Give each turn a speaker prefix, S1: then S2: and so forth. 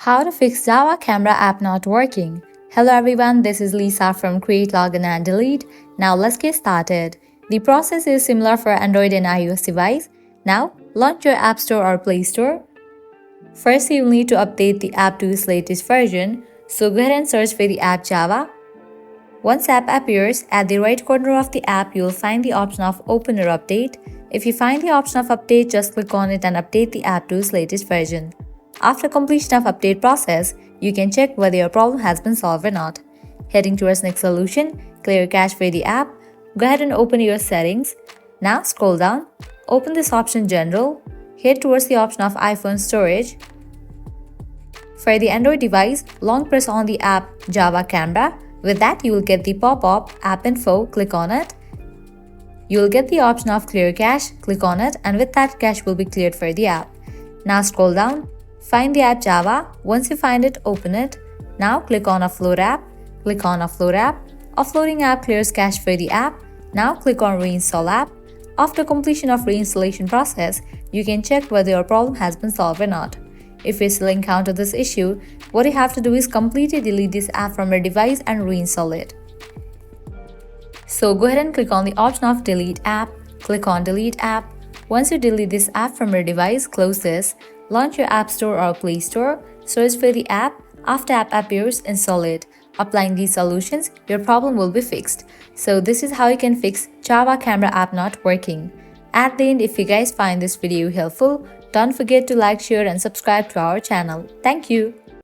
S1: How to fix Java Camera App not working. Hello everyone, this is Lisa from Create, Login and Delete. Now let's get started. The process is similar for Android and iOS device. Now launch your App Store or Play Store. First you will need to update the app to its latest version. So go ahead and search for the app Java. Once app appears, at the right corner of the app you will find the option of Open or Update. If you find the option of Update, just click on it and update the app to its latest version. After completion of update process, you can check whether your problem has been solved or not. Heading towards next solution, clear cache for the app. Go ahead and open your settings. Now scroll down, open this option General, head towards the option of iPhone storage. For the Android device, long press on the app Java Camera. With that, you will get the pop-up App Info, click on it. You will get the option of Clear Cache, click on it, and with that, cache will be cleared for the app. Now scroll down, find the app Java. Once you find it, open it. Now click on Offload App, click on Offload App. Offloading app clears cache for the app. Now click on Reinstall App. After completion of reinstallation process, you can check whether your problem has been solved or not. If you still encounter this issue, what you have to do is completely delete this app from your device and reinstall it. So go ahead and click on the option of Delete App, click on Delete App. Once you delete this app from your device, close this, launch your App Store or Play Store, search for the app, after app appears, install it. Applying these solutions, your problem will be fixed. So this is how you can fix Java Camera App not working. At the end, if you guys find this video helpful, don't forget to like, share and subscribe to our channel. Thank you.